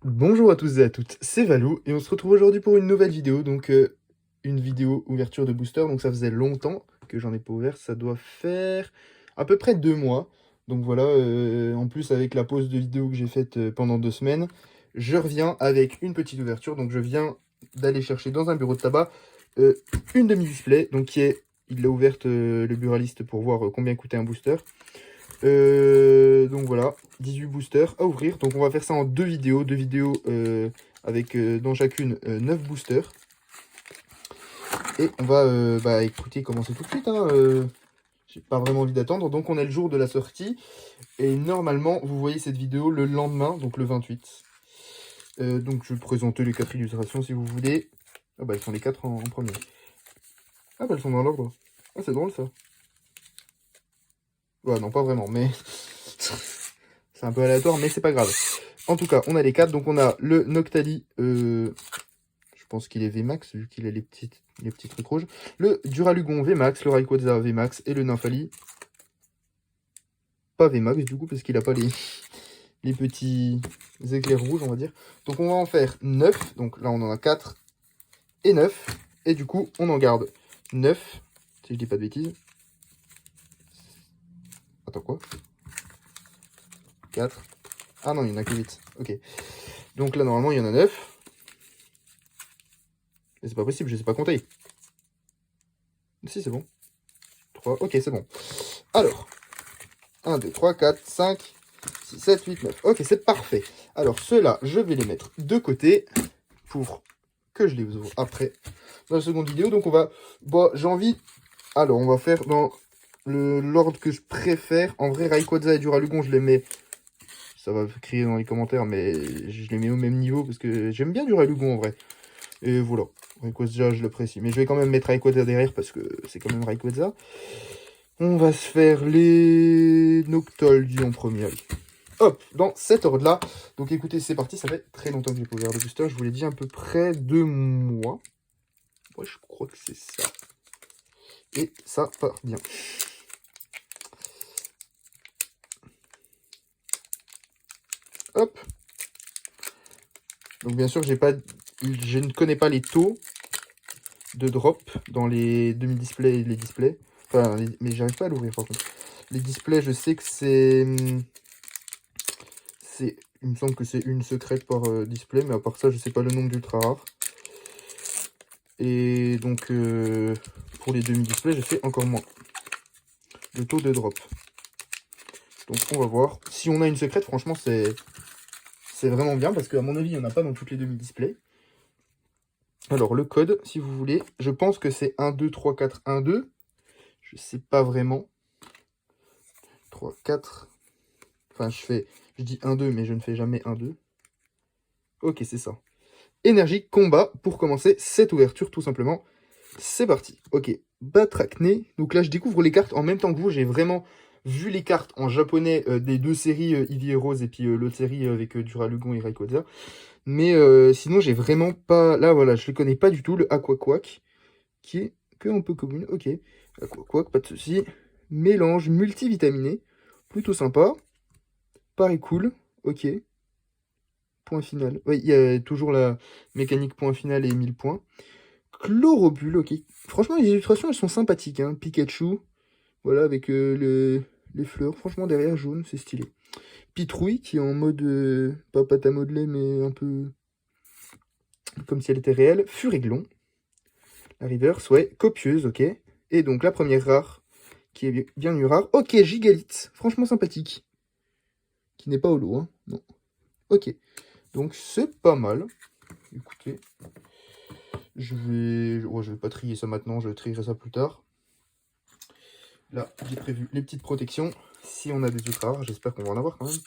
Bonjour à tous et à toutes, c'est Valou et on se retrouve aujourd'hui pour une nouvelle vidéo, donc une vidéo ouverture de booster, donc ça faisait longtemps que j'en ai pas ouvert, ça doit faire à peu près 2 mois, donc voilà, en plus avec la pause de vidéo que j'ai faite pendant 2 semaines, je reviens avec une petite ouverture, donc je viens d'aller chercher dans un bureau de tabac euh, une demi-display, donc il l'a ouverte le buraliste pour voir combien coûtait un booster. Donc voilà, 18 boosters à ouvrir. Donc on va faire ça en deux vidéos avec dans chacune 9 boosters. Et on va écoutez, commencer tout de suite. Hein, j'ai pas vraiment envie d'attendre. Donc on est le jour de la sortie. Et normalement, vous voyez cette vidéo le lendemain, donc le 28. Donc je vais présenter les 4 illustrations si vous voulez. Ah bah elles sont les 4 en premier. Ah bah elles sont dans l'ordre. Ah c'est drôle ça. Ouais non pas vraiment, mais c'est un peu aléatoire, mais c'est pas grave. En tout cas, on a les 4. Donc, on a le Noctali. Je pense qu'il est VMAX, vu qu'il a les petits trucs rouges. Le Duralugon VMAX, le Rayquaza VMAX et le Nymphali. Pas VMAX, du coup, parce qu'il n'a pas les petits éclairs rouges, on va dire. Donc, on va en faire 9. Donc, là, on en a 4 et 9. Et du coup, on en garde 9. Si je dis pas de bêtises. Attends, quoi 4. Ah non, il n'y en a que 8. Ok. Donc là, normalement, il y en a 9. Mais c'est pas possible, je sais pas compter. Si, c'est bon. 3. Ok, c'est bon. Alors, 1, 2, 3, 4, 5, 6, 7, 8, 9. Ok, c'est parfait. Alors, ceux-là, je vais les mettre de côté pour que je les ouvre après dans la seconde vidéo. Donc, on va... Bon, j'ai envie... Alors, on va faire dans l'ordre que je préfère. En vrai, Rayquaza et Duralugon, je les mets... Ça va crier dans les commentaires, mais je les mets au même niveau parce que j'aime bien Duralugon en vrai. Et voilà. Rayquaza, je l'apprécie. Mais je vais quand même mettre Rayquaza derrière parce que c'est quand même Rayquaza. On va se faire les Noctoldis en premier. Allez. Hop, dans cet ordre-là. Donc écoutez, c'est parti. Ça fait très longtemps que j'ai pas ouvert le booster. Je vous l'ai dit, à peu près 2 mois. Ouais, je crois que c'est ça. Et ça part bien. Hop. Donc bien sûr, je ne connais pas les taux de drop dans les demi-displays et les displays. Enfin, mais j'arrive pas à l'ouvrir par contre. Les displays, je sais que c'est... Il me semble que c'est une secrète par display, mais à part ça, je sais pas le nombre d'ultra rares. Et donc, pour les demi-displays, je sais encore moins le taux de drop. Donc, on va voir. Si on a une secrète, franchement, c'est vraiment bien, parce qu'à mon avis, il n'y en a pas dans toutes les demi-displays. Alors, le code, si vous voulez, je pense que c'est 1, 2, 3, 4, 1, 2. Je sais pas vraiment. 3, 4. Enfin, je dis 1, 2, mais je ne fais jamais 1, 2. Ok, c'est ça. Énergie, combat, pour commencer cette ouverture, tout simplement. C'est parti. Ok, Batracné. Donc là, je découvre les cartes en même temps que vous. J'ai vraiment vu les cartes en japonais des deux séries Eevee et Rose et puis l'autre série avec Duralugon et Rayquaza. Mais sinon, j'ai vraiment pas... Là, voilà, je ne connais pas du tout. Le Aquaquack, qui est que un peu commune. Ok, Aquaquack, pas de souci. Mélange multivitaminé. Plutôt sympa. Pareil cool. Ok. Point final. Oui, il y a toujours la mécanique point final et 1000 points. Chloropule, ok. Franchement, les illustrations, elles sont sympathiques. Hein. Pikachu, voilà, avec les fleurs. Franchement, derrière, jaune, c'est stylé. Pitrouille, qui est en mode, pas pâte à modeler, mais un peu comme si elle était réelle. Furiglon, la reverse, ouais. Copieuse, ok. Et donc, la première rare, qui est bien mieux rare. Ok, Gigalith, franchement sympathique. Qui n'est pas holo, hein. Non. Ok. Donc, c'est pas mal. Écoutez, je vais pas trier ça maintenant, je trierai ça plus tard. Là, j'ai prévu les petites protections. Si on a des ultra rares, j'espère qu'on va en avoir quand même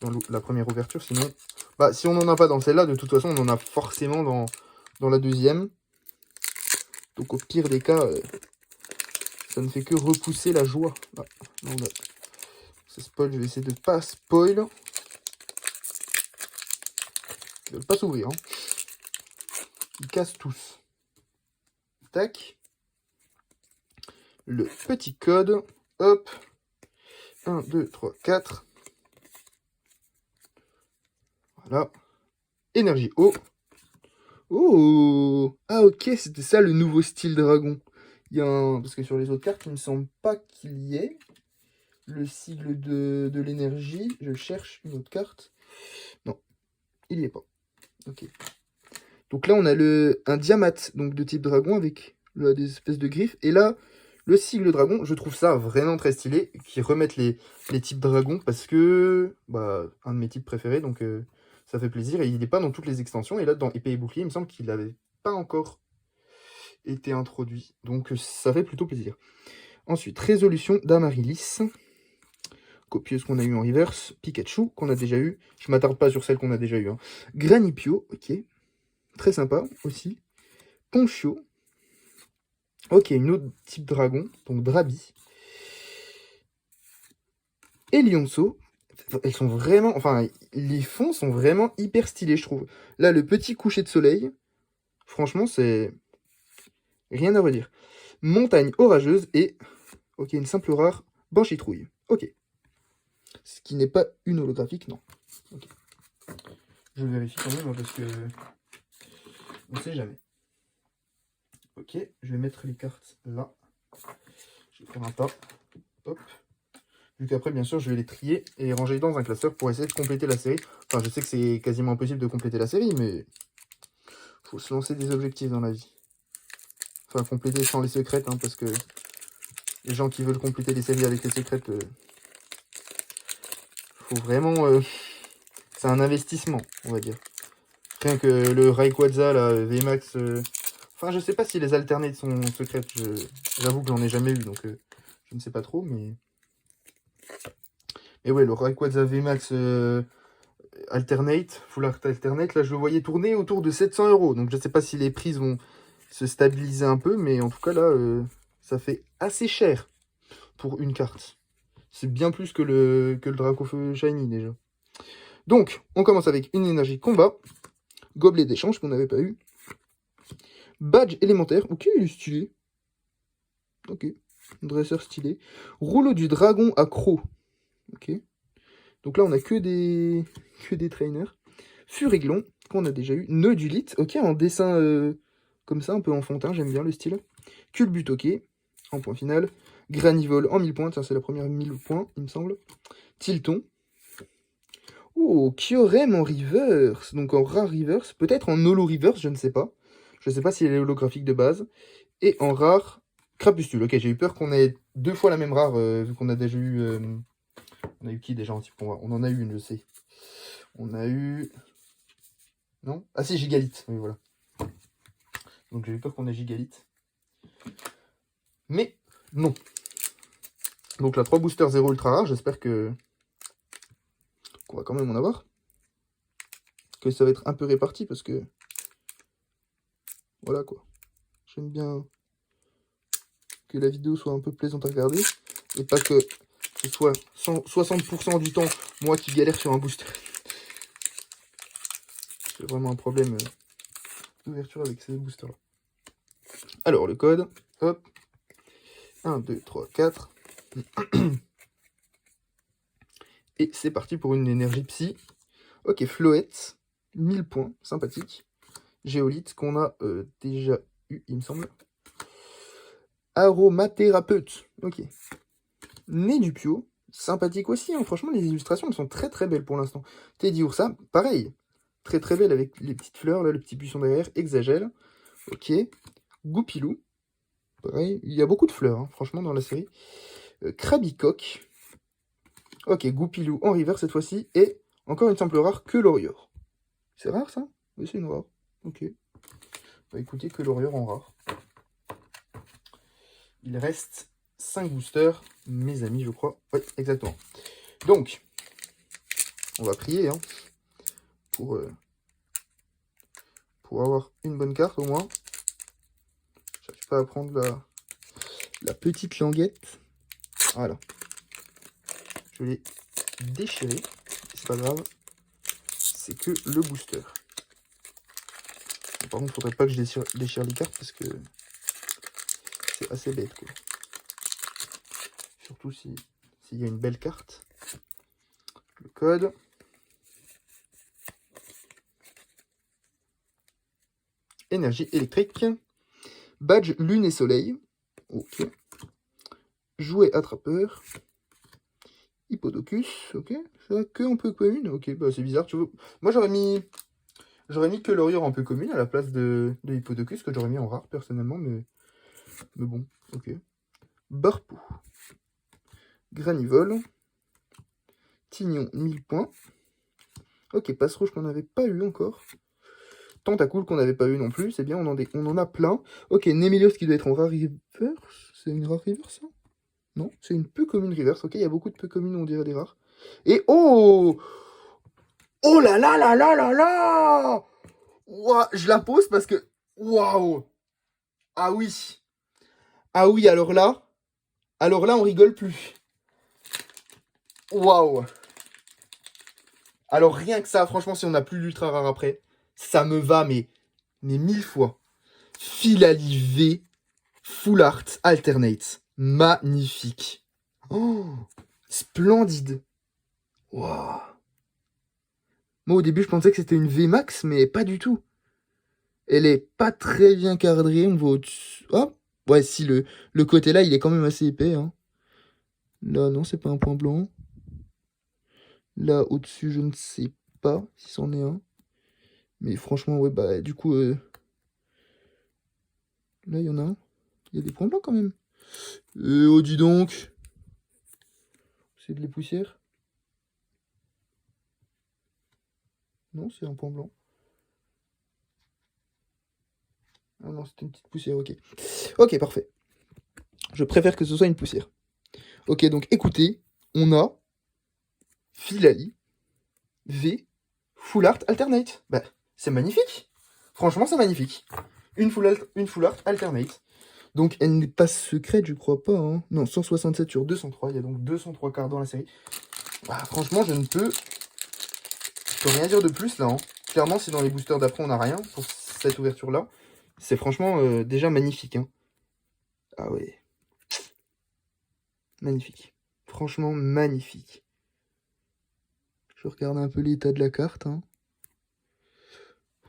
dans la première ouverture. Sinon, bah, si on n'en a pas dans celle-là, de toute façon, on en a forcément dans la deuxième. Donc, au pire des cas, ça ne fait que repousser la joie. Ah, non, là, ça spoil, je vais essayer de pas spoil. Ils veulent pas s'ouvrir. Hein. Ils cassent tous. Tac. Le petit code. Hop. 1, 2, 3, 4. Voilà. Énergie eau. Oh! Ah ok, c'était ça le nouveau style dragon. Il y a un... Parce que sur les autres cartes, il me semble pas qu'il y ait le sigle de l'énergie. Je cherche une autre carte. Non, il y est pas. Ok. Donc là, on a un diamate donc de type dragon avec des espèces de griffes. Et là, le sigle dragon, je trouve ça vraiment très stylé. Qui remettent les types dragons parce que... Bah, un de mes types préférés, donc ça fait plaisir. Et il n'est pas dans toutes les extensions. Et là, dans épée et bouclier, il me semble qu'il n'avait pas encore été introduit. Donc ça fait plutôt plaisir. Ensuite, résolution d'Amaryllis. Copieuse qu'on a eu en reverse. Pikachu, qu'on a déjà eu. Je m'attarde pas sur celle qu'on a déjà eu. Hein. Granipio, ok. Très sympa aussi. Ponchio. Ok, une autre type dragon. Donc Drabi. Et Lionceau. Elles sont vraiment... Enfin, les fonds sont vraiment hyper stylés, je trouve. Là, le petit coucher de soleil. Franchement, c'est... Rien à redire. Montagne orageuse et... Ok, une simple rare. Banchitrouille. Ok. Ce qui n'est pas une holographique, non. Okay. Je vérifie quand même parce que on sait jamais. Ok, je vais mettre les cartes là. Je vais faire un tas. Hop. Vu qu'après, bien sûr, je vais les trier et ranger dans un classeur pour essayer de compléter la série. Enfin, je sais que c'est quasiment impossible de compléter la série, mais faut se lancer des objectifs dans la vie. Enfin, compléter sans les secrètes, hein, parce que les gens qui veulent compléter les séries avec les secrètes, faut vraiment... c'est un investissement, on va dire. Rien que le Rayquaza, là, VMAX... Enfin, je sais pas si les alternates sont secrètes. J'avoue que j'en ai jamais eu, donc je ne sais pas trop, mais... Mais ouais, le Rayquaza VMAX Alternate, Full Art Alternate, là, je le voyais tourner autour de 700 €. Donc, je sais pas si les prix vont se stabiliser un peu, mais en tout cas, là, ça fait assez cher pour une carte. C'est bien plus que le Dracofeu Shiny, déjà. Donc, on commence avec une énergie combat. Gobelet d'échange qu'on n'avait pas eu. Badge élémentaire. Ok, il est stylé. Ok. Dresseur stylé. Rouleau du dragon accro. Ok. Donc là, on a que des trainers. Furiglon, qu'on a déjà eu. Nodulite. Ok, en dessin comme ça, un peu enfantin. J'aime bien le style. Culbute, ok. En point final. Granivole en 1000 points. Tiens, c'est la première 1000 points, il me semble. Tilton. Oh, Kyurem en reverse. Donc en rare reverse. Peut-être en holo reverse, je ne sais pas. Je ne sais pas s'il est holographique de base. Et en rare, Crapustule. Ok, j'ai eu peur qu'on ait deux fois la même rare, vu qu'on a déjà eu... on a eu qui déjà en type combat? On en a eu une, je sais. On a eu... Non? Ah si, Gigalite. Oui, voilà. Donc j'ai eu peur qu'on ait Gigalite. Mais non. Donc là, 3 boosters 0 ultra rare. J'espère qu'on va quand même en avoir. Que ça va être un peu réparti parce que... Voilà quoi. J'aime bien que la vidéo soit un peu plaisante à regarder. Et pas que ce soit 60% du temps moi qui galère sur un booster. C'est vraiment un problème d'ouverture avec ces boosters là. Alors le code, hop, 1, 2, 3, 4. Et c'est parti pour une énergie psy. Ok, Floette, 1000 points, sympathique. Géolite qu'on a déjà eu, il me semble. Aromathérapeute, ok. Nédupio, sympathique aussi, hein. Franchement les illustrations elles sont très très belles pour l'instant. Teddiursa, pareil, très très belle avec les petites fleurs, là, le petit buisson derrière, Exagèle, ok. Goupilou, pareil, il y a beaucoup de fleurs, hein, franchement dans la série. Krabicoque, ok, Goupilou en river cette fois-ci, et encore une simple rare, que l'Orior. C'est rare ça? Oui, c'est une rare, ok. Bah écoutez, que l'Orior en rare. Il reste 5 boosters, mes amis, je crois. Oui, exactement. Donc, on va prier hein, pour avoir une bonne carte au moins. J'arrive pas à prendre la petite languette. Voilà. Je l'ai déchiré. C'est pas grave. C'est que le booster. Par contre, faudrait pas que je déchire les cartes parce que c'est assez bête, quoi. Surtout s'il y a une belle carte. Le code. énergie électrique. Badge lune et soleil. Ok. Jouet attrapeur. Hippodocus. Ok. Ça que en peu commune. Ok, bah c'est bizarre. Tu vois. Moi j'aurais mis que l'Oriore en peu commune à la place de Hippodocus, que j'aurais mis en rare personnellement, mais bon, ok. Barpou. Granivole. Tignon, 1000 points. Ok, passe rouge qu'on n'avait pas eu encore. Tentacool qu'on n'avait pas eu non plus, c'est bien, on en a plein. Ok, Némélios qui doit être en rare reverse. C'est une rare reverse, ça? Non, c'est une peu commune reverse. Ok, il y a beaucoup de peu communes, on dirait des rares. Et oh! Oh là là là là là là! Ouah, je la pose parce que... Waouh! Ah oui! Ah oui, alors là, on rigole plus. Waouh! Alors rien que ça, franchement, si on n'a plus l'ultra rare après, ça me va, mais 1000 fois. Philali V, Full Art Alternate. Magnifique. Oh, splendide. Waouh. Moi, au début, je pensais que c'était une VMAX, mais pas du tout. Elle est pas très bien cadrée. On voit au-dessus. Oh, ouais, si, le côté là, il est quand même assez épais. Hein. Là, non, c'est pas un point blanc. Là, au-dessus, je ne sais pas si c'en est un. Mais franchement, ouais, bah, du coup, là, il y en a un. Il y a des points blancs quand même. Oh, dis donc. C'est de les poussières. Non, c'est un point blanc. Ah non, c'était une petite poussière, ok. Ok, parfait. Je préfère que ce soit une poussière. Ok, donc écoutez, on a Philali V Full Art Alternate. Bah, c'est magnifique. Franchement, c'est magnifique. Une full art alternate. Donc, elle n'est pas secrète, je crois pas. Hein. Non, 167 sur 203. Il y a donc 203 cartes dans la série. Bah, franchement, je peux rien dire de plus, là. Hein. Clairement, si dans les boosters d'après, on n'a rien pour cette ouverture-là, c'est franchement déjà magnifique. Hein. Ah ouais. Magnifique. Franchement, magnifique. Je regarde un peu l'état de la carte. Hein.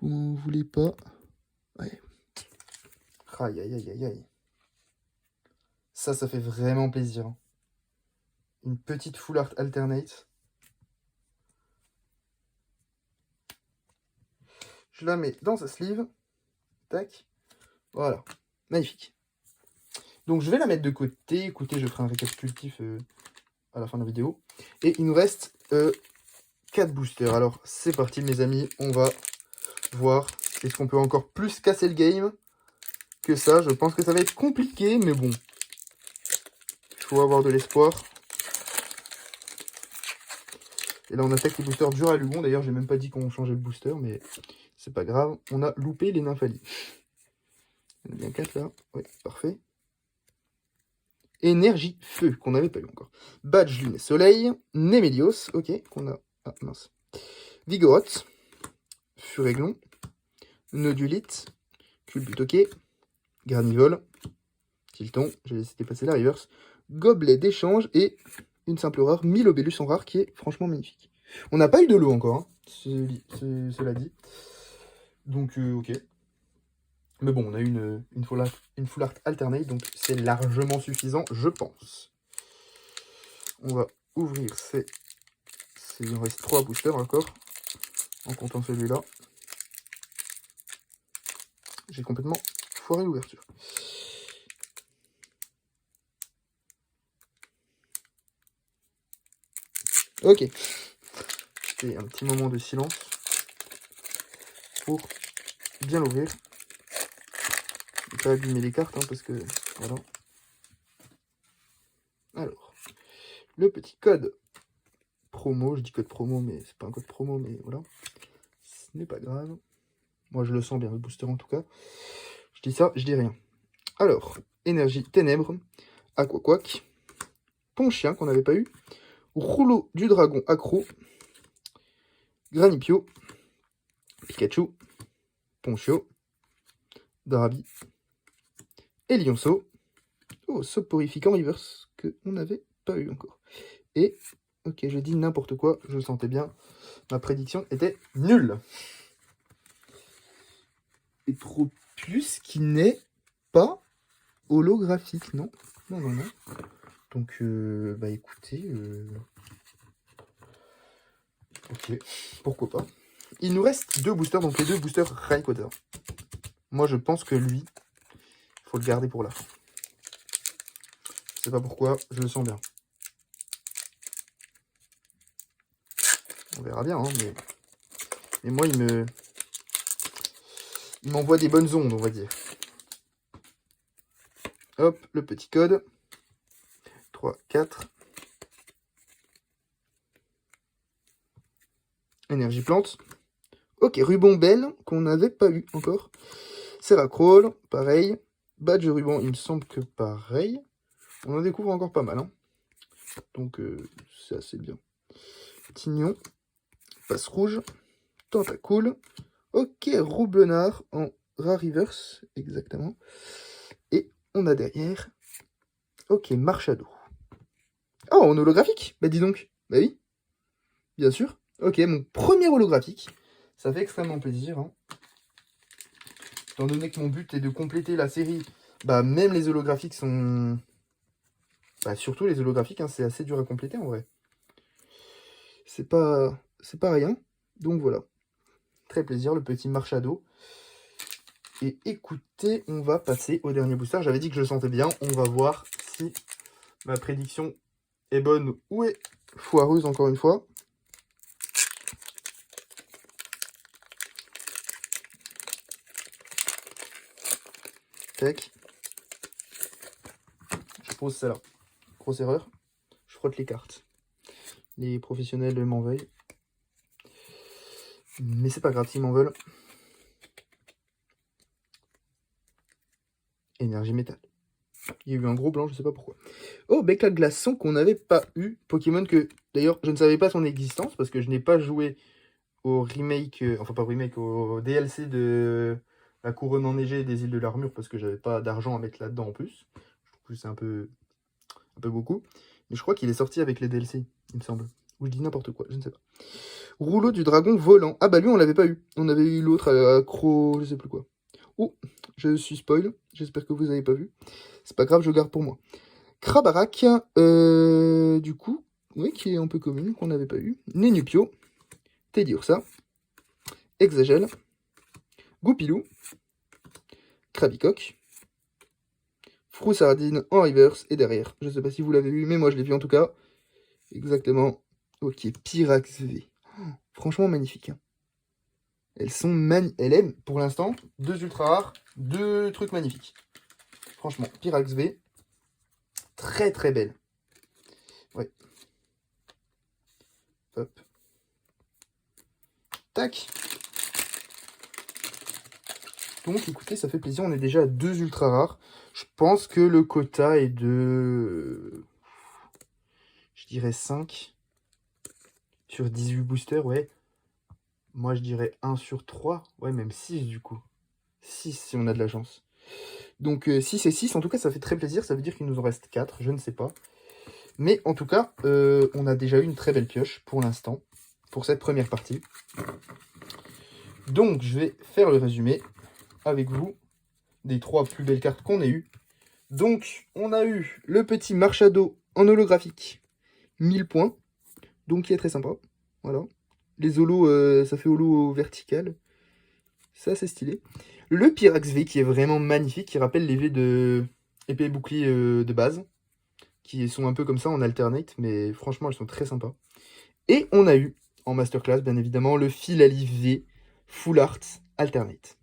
Vous m'en voulez pas. Ouais. Aïe, aïe, aïe, aïe, aïe. Ça fait vraiment plaisir. Hein. Une petite full art alternate. Je la mets dans sa sleeve. Tac. Voilà. Magnifique. Donc je vais la mettre de côté. Écoutez, je ferai un récapitulatif à la fin de la vidéo. Et il nous reste 4 boosters. Alors c'est parti mes amis. On va voir est-ce qu'on peut encore plus casser le game que ça. Je pense que ça va être compliqué, mais bon. Il faut avoir de l'espoir. Et là on attaque les boosters durs à Lugon. D'ailleurs j'ai même pas dit qu'on changeait le booster, mais c'est pas grave. On a loupé les Nymphali. Il y en a bien 4 là. Oui, parfait. Énergie feu, qu'on n'avait pas eu encore. Badge lune et soleil. Némélios, ok, qu'on a... Ah, mince. Vigoroth. Furéglon. Nodulite. Culbut, ok. Granivole. Tilton, j'ai laissé passer la reverse. Gobelet d'échange et une simple rare. 1000 obélus en rare qui est franchement magnifique. On n'a pas eu de lot encore, hein, cela dit. Donc, ok. Mais bon, on a eu une full art alternate, donc c'est largement suffisant, je pense. On va ouvrir il en reste 3 boosters encore, en comptant celui-là. J'ai complètement foiré l'ouverture. Ok. C'était un petit moment de silence pour bien l'ouvrir. Je vais pas abîmer les cartes, hein, parce que... Voilà. Alors, le petit code promo. Je dis code promo, mais c'est pas un code promo, mais voilà. Ce n'est pas grave. Moi, je le sens bien, le booster en tout cas. Je dis ça, je dis rien. Alors, énergie ténèbres, Aquaquac, Ponchien qu'on n'avait pas eu, Rouleau du dragon accro, Granipio, Pikachu, Ponchio, Drabi, et Lionceau. Oh, Soporifique en reverse que on n'avait pas eu encore. Et, ok, je dis n'importe quoi, je le sentais bien. Ma prédiction était nulle. Tropius qui n'est pas holographique, non. Non, non, non. Donc, bah écoutez, ok, pourquoi pas. Il nous reste 2 boosters, donc les 2 boosters Rayquaza. Moi, je pense que lui, il faut le garder pour la fin. Je sais pas pourquoi, je le sens bien. On verra bien, hein, mais moi, il m'envoie des bonnes ondes, on va dire. Hop, le petit code. 3, 4. Énergie plante. Ok, ruban belle, qu'on n'avait pas eu encore. Seracrawl, pareil. Badge ruban, il me semble que pareil. On en découvre encore pas mal, hein. Donc, c'est assez bien. Tignon. Passe rouge. Tentacool. Ok, Roublenard en rare reverse, exactement. Et on a derrière... Ok, Marchado. Oh, en holographique. Bah dis donc. Bah oui. Bien sûr. Ok, mon premier holographique. Ça fait extrêmement plaisir, hein. Étant donné que mon but est de compléter la série, bah même les holographiques sont... Bah surtout les holographiques, hein, c'est assez dur à compléter en vrai. C'est pas rien. Donc voilà. Très plaisir, le petit Marchado. Et écoutez, on va passer au dernier booster. J'avais dit que je le sentais bien. On va voir si ma prédiction est bonne ou est foireuse encore une fois. Tac. Je pose celle-là. Grosse erreur. Je frotte les cartes. Les professionnels m'en veuillent. Mais c'est pas grave s'ils m'en veulent. Énergie métal. Il y a eu un gros blanc, je sais pas pourquoi. Oh, Becla Glaçon qu'on n'avait pas eu. Pokémon que, d'ailleurs, je ne savais pas son existence parce que je n'ai pas joué au remake, enfin pas au remake, au DLC de la couronne enneigée et des îles de l'armure parce que j'avais pas d'argent à mettre là-dedans en plus. Je trouve que c'est un peu beaucoup. Mais je crois qu'il est sorti avec les DLC, il me semble. Ou je dis n'importe quoi, je ne sais pas. Rouleau du dragon volant. Ah bah lui, on l'avait pas eu. On avait eu l'autre, accro, je sais plus quoi. Oh, je suis spoil. J'espère que vous n'avez pas vu. C'est pas grave, je garde pour moi. Krabarak, du coup, oui, qui est un peu commune, qu'on n'avait pas eu. Nenupio, Teddiursa, Exagel, Goupilou, Krabicoque, Froussardine en reverse, et derrière, je sais pas si vous l'avez vu, mais moi je l'ai vu en tout cas. Exactement. Ok, Pyrax V. Oh, franchement magnifique. Hein. Elles sont Elle aime, pour l'instant, 2 ultra rares, 2 trucs magnifiques. Franchement, Pyrax V, très très belle. Ouais. Hop. Tac. Donc écoutez, ça fait plaisir, on est déjà à 2 ultra rares. Je pense que le quota est de... Je dirais 5. Sur 18 boosters, ouais. Moi, je dirais 1 sur 3. Ouais, même 6 du coup. 6 si on a de la chance. Donc 6 et 6, en tout cas, ça fait très plaisir. Ça veut dire qu'il nous en reste 4, je ne sais pas. Mais en tout cas, on a déjà eu une très belle pioche pour l'instant. Pour cette première partie. Donc, je vais faire le résumé avec vous des 3 plus belles cartes qu'on ait eues. Donc, on a eu le petit Marchado en holographique. 1000 points. Donc, qui est très sympa. Voilà. Les holos, ça fait holo vertical. Ça, c'est stylé. Le Pyrax V qui est vraiment magnifique, qui rappelle les V de épée et bouclier de base. Qui sont un peu comme ça en alternate, mais franchement, elles sont très sympas. Et on a eu, en masterclass, bien évidemment, le Philali V Full Art alternate.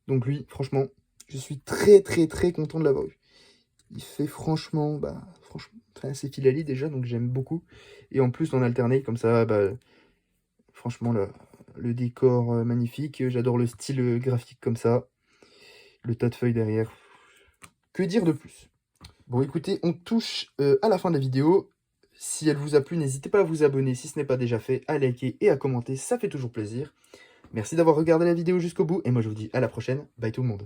Donc lui, franchement, je suis très très très content de l'avoir eu. Il fait franchement, c'est Philali déjà, donc j'aime beaucoup. Et en plus, en alternate, comme ça, franchement, le décor magnifique. J'adore le style graphique comme ça. Le tas de feuilles derrière. Que dire de plus? Bon, écoutez, on touche à la fin de la vidéo. Si elle vous a plu, n'hésitez pas à vous abonner si ce n'est pas déjà fait, à liker et à commenter, ça fait toujours plaisir. Merci d'avoir regardé la vidéo jusqu'au bout, et moi je vous dis à la prochaine. Bye tout le monde.